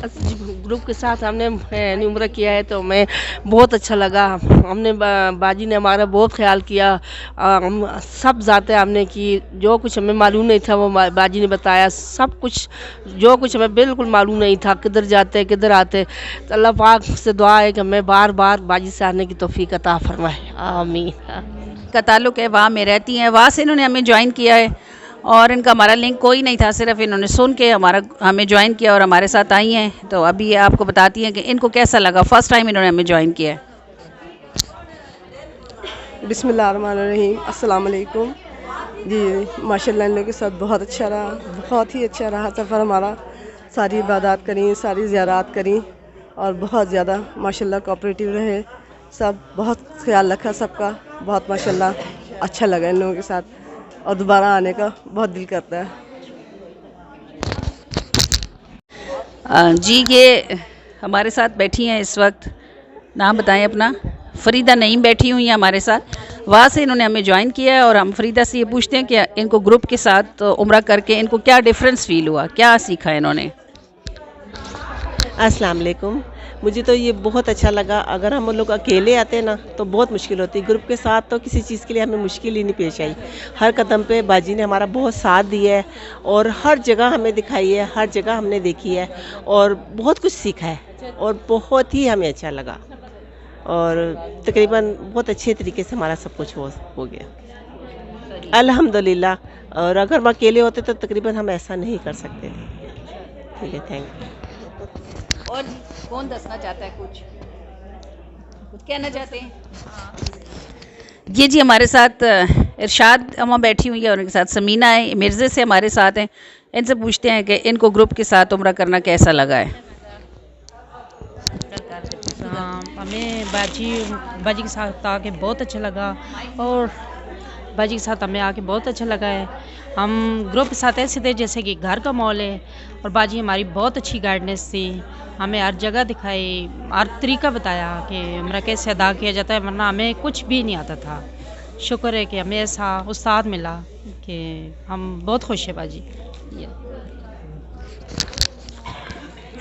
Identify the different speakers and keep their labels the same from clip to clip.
Speaker 1: Group के साथ हमने उम्र किया है तो हमें बहुत अच्छा लगा। हमने बाजी ने हमारा बहुत ख्याल किया। हम सब ज़ाते हमने की, जो कुछ हमें मालूम नहीं था वो बाजी ने बताया सब कुछ। जो कुछ हमें बिल्कुल मालूम नहीं था किधर जाते किधर आते, तो अल्लाह पाक से दुआ है कि हमें बार बार बाजी से आने की तौफीक अता फरमाए, आमीन।
Speaker 2: का ताल्लुक़ है, वहाँ में रहती हैं, वहाँ से इन्होंने हमें ज्वाइन किया है और इनका हमारा लिंक कोई नहीं था, सिर्फ इन्होंने सुन के हमें ज्वाइन किया और हमारे साथ आई हैं। तो अभी ये आपको बताती हैं कि इनको कैसा लगा, फ़र्स्ट टाइम इन्होंने हमें ज्वाइन किया है।
Speaker 3: बिस्मिल्लाहिर्रहमानिर्रहीम, अस्सलाम वालेकुम जी। माशाल्लाह इन लोगों के साथ बहुत अच्छा रहा, बहुत ही अच्छा रहा सफ़र हमारा। सारी इबादत करी, सारी ज़ियारत करी और बहुत ज़्यादा माशाल्लाह कोऑपरेटिव रहे सब, बहुत ख्याल रखा सबका, बहुत माशाल्लाह अच्छा लगा इन लोगों के साथ और दोबारा आने का बहुत दिल करता है।
Speaker 2: जी, ये हमारे साथ बैठी हैं इस वक्त, नाम बताएं अपना। फ़रीदा नईम बैठी हुई हैं हमारे साथ, वहाँ से इन्होंने हमें ज्वाइन किया है और हम फ़रीदा से ये पूछते हैं कि इनको ग्रुप के साथ उम्रा करके इनको क्या डिफरेंस फ़ील हुआ, क्या सीखा इन्होंने।
Speaker 4: अस्सलाम वालेकुम। मुझे तो ये बहुत अच्छा लगा। अगर हम लोग अकेले आते ना तो बहुत मुश्किल होती, ग्रुप के साथ तो किसी चीज़ के लिए हमें मुश्किल ही नहीं पेश आई। हर कदम पे बाजी ने हमारा बहुत साथ दिया है और हर जगह हमें दिखाई है, हर जगह हमने देखी है और बहुत कुछ सीखा है और बहुत ही हमें अच्छा लगा और तकरीबन बहुत अच्छे तरीके से हमारा सब कुछ हो गया अल्हम्दुलिल्लाह। और अगर हम अकेले होते तो तकरीबन हम ऐसा नहीं कर सकते थे। ठीक है, थैंक यू।
Speaker 2: और कौन दसना चाहता है, कुछ कहना चाहते हैं? ये जी हमारे साथ इरशाद अम्मा बैठी हुई है और उनके साथ समीना है, मिर्ज़े से हमारे साथ हैं। इनसे पूछते हैं कि इनको ग्रुप के साथ उम्रा करना कैसा लगा है।
Speaker 5: हमें बाजी के साथ आके बहुत अच्छा लगा और बाजी के साथ हमें आके बहुत अच्छा लगा है। हम ग्रुप के साथ ऐसे थे जैसे कि घर का माहौल है और बाजी हमारी बहुत अच्छी गाइडेंस थी, हमें हर जगह दिखाई, हर तरीका बताया कि उम्रा कैसे अदा किया जाता है, वरना हमें कुछ भी नहीं आता था। शुक्र है कि हमें ऐसा उस्ताद मिला कि हम बहुत खुश हैं बाजी।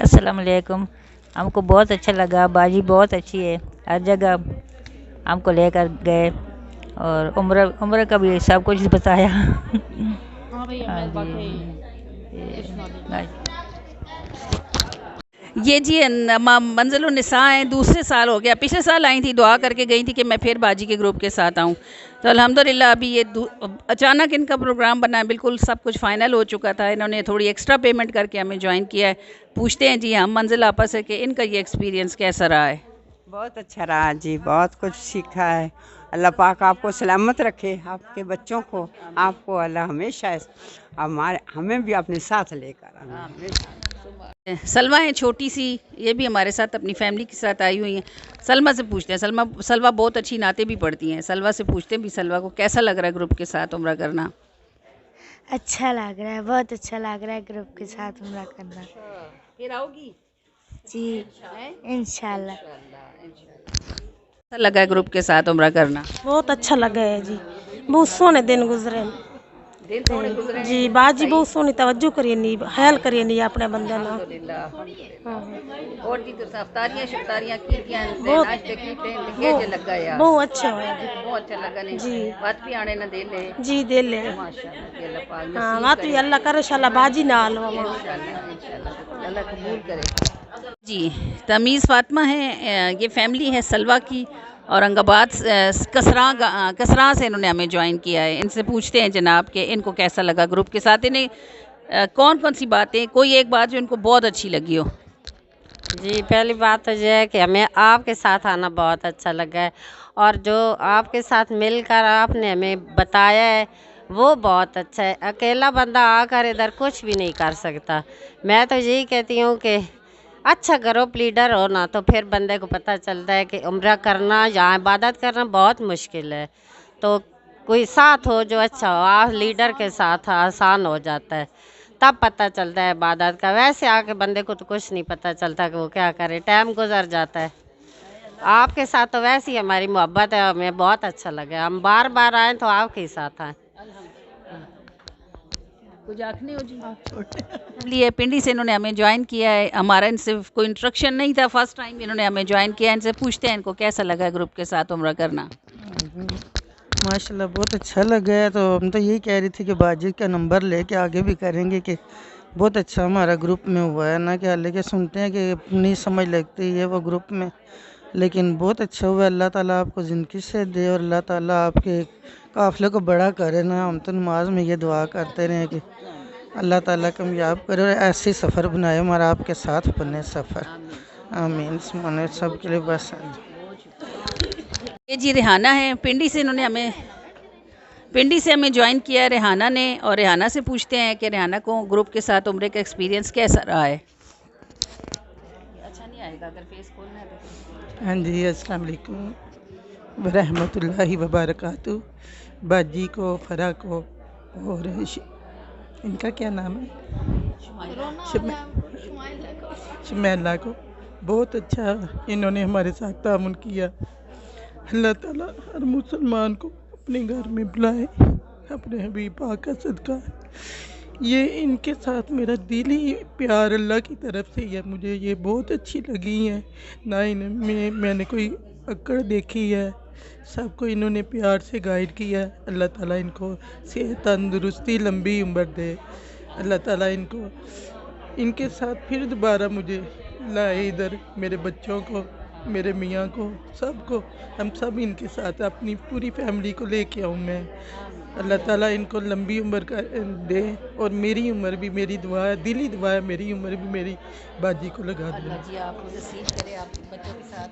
Speaker 6: अस्सलाम वालेकुम। हमको बहुत अच्छा लगा, बाजी बहुत अच्छी है, हर जगह हमको लेकर गए और उम्र का भी सब कुछ बताया।
Speaker 2: ये जी मंजिल निसा हैं, दूसरे साल हो गया, पिछले साल आई थी, दुआ करके गई थी कि मैं फिर बाजी के ग्रुप के साथ आऊँ। तो अल्हम्दुलिल्लाह अभी ये अचानक इनका प्रोग्राम बना है, बिल्कुल सब कुछ फ़ाइनल हो चुका था, इन्होंने थोड़ी एक्स्ट्रा पेमेंट करके हमें ज्वाइन किया है। पूछते हैं जी हम मंजिल आपस से कि इनका ये एक्सपीरियंस कैसा रहा है।
Speaker 7: बहुत अच्छा रहा जी, बहुत कुछ सीखा है। अल्लाह पाक आपको सलामत रखे, आपके बच्चों को, आपको अल्लाह हमेशा हमें भी अपने साथ लेकर आना।
Speaker 2: सलमा है छोटी सी, ये भी हमारे साथ अपनी फैमिली के साथ आई हुई हैं। सलमा से पूछते हैं, सलमा बहुत अच्छी नाते भी पढ़ती हैं, सलमा से पूछते हैं भी सलमा को कैसा लग रहा है ग्रुप के साथ उम्रा करना।
Speaker 8: अच्छा लग रहा है, बहुत अच्छा लग रहा है ग्रुप के साथ उम्रा करना।
Speaker 2: फिर आओगी
Speaker 8: जी इंशाल्लाह।
Speaker 2: कैसा लगा है ग्रुप के साथ उम्रा करना?
Speaker 9: बहुत अच्छा लगा है जी, बहुत सोने दिन गुजरे जी। बाजी बहुत सोनी तवज्जो करिए नहीं, ख्याल करिए नहीं अपने बंदे ना।
Speaker 2: और जी तो अफ्तारियां शफ्तारियां कीतियां, नाश्ते कीते कैसे लगा यार?
Speaker 9: बहुत अच्छा है जी,
Speaker 2: बहुत अच्छा लगा नहीं
Speaker 9: जी।
Speaker 2: बात भी आने ना दे ले
Speaker 9: जी, दे ले
Speaker 2: माशाल्लाह, अल्लाह पाक
Speaker 9: हाँ, बात भी अल्लाह करे इंशाल्लाह, बाजी ना लो
Speaker 2: इंशाल्लाह अल्लाह कबूल करे। जी तमीज़ फातिमा है, ये फैमिली है सलवा की औरंगाबाद कसरा से इन्होंने हमें ज्वाइन किया है। इनसे पूछते हैं जनाब कि इनको कैसा लगा ग्रुप के साथ, इन्हें कौन कौन सी बातें, कोई एक बात जो इनको बहुत अच्छी लगी हो।
Speaker 10: जी पहली बात तो यह है कि हमें आपके साथ आना बहुत अच्छा लगा है और जो आपके साथ मिलकर आपने हमें बताया है वो बहुत अच्छा है। अकेला बंदा आकर इधर कुछ भी नहीं कर सकता। मैं तो यही कहती हूँ कि अच्छा ग्रुप लीडर हो ना तो फिर बंदे को पता चलता है कि उम्रा करना या इबादत करना बहुत मुश्किल है, तो कोई साथ हो जो अच्छा हो, आप लीडर के साथ आसान हो जाता है, तब पता चलता है इबादत का। वैसे आके बंदे को तो कुछ नहीं पता चलता कि वो क्या करे, टाइम गुजर जाता है। आपके साथ तो वैसे ही हमारी मोहब्बत है, हमें बहुत अच्छा लगा, हम बार बार आए तो आपके ही साथ आए।
Speaker 2: कुछ आखने हो जी लिए पिंडी से इन्होंने हमें ज्वाइन किया है, हमारा इनसे कोई इंस्ट्रक्शन नहीं था, फर्स्ट टाइम इन्होंने हमें ज्वाइन किया। इनसे पूछते हैं इनको कैसा लगा ग्रुप के साथ उम्रा करना।
Speaker 11: माशाल्लाह बहुत अच्छा लगा है। तो हम तो यही कह रही थी कि बाजी का नंबर लेके आगे भी करेंगे कि बहुत अच्छा हमारा ग्रुप में हुआ है ना, क्या लेके सुनते हैं कि नहीं समझ लगती है वो ग्रुप में, लेकिन बहुत अच्छा हुआ। अल्लाह ताला आपको ज़िंदगी से दे और अल्लाह ताला आपके काफ़िले को बड़ा करे ना। हम तो नमाज में ये दुआ करते रहे कि अल्लाह ताला कामयाब करे और ऐसे सफ़र बनाए हमारा, आपके साथ बने सफ़र। आमीन सुमाने सब के लिए बस।
Speaker 2: ये जी रेहाना है, पिंडी से हमें ज्वाइन किया है रेहाना ने, और रेहाना से पूछते हैं कि रेहाना को ग्रुप के साथ उम्रे का एक्सपीरियंस कैसा रहा है। अच्छा नहीं आएगा अगर फेस खोलना है तो।
Speaker 11: हाँ जी, अस्सलाम वालेकुम वरहमतुल्लाहि वबरकातुहू। बाजी को, फरा को और इनका क्या नाम है, शमैला को बहुत अच्छा इन्होंने हमारे साथ तामुन किया। अल्लाह ताला हर मुसलमान को अपने घर में बुलाए, अपने हबीब पाक का सदका। ये इनके साथ मेरा दिली प्यार अल्लाह की तरफ से है, मुझे ये बहुत अच्छी लगी हैं। ना इनमें मैंने कोई अकड़ देखी है, सबको इन्होंने प्यार से गाइड किया है। अल्लाह ताला इनको सेहत तंदुरुस्ती लंबी उम्र दे। अल्लाह ताला इनके साथ फिर दोबारा मुझे लाए इधर, मेरे बच्चों को, मेरे मियाँ को, सबको, हम सब इनके साथ अपनी पूरी फैमिली को लेके आऊँ मैं। अल्लाह ताला इनको लंबी उम्र का दे और मेरी उम्र भी, मेरी दुआ है, दिली दुआ है, मेरी उम्र भी मेरी बाजी को लगा दे।
Speaker 2: जी आप नसीब करें आप बच्चों के साथ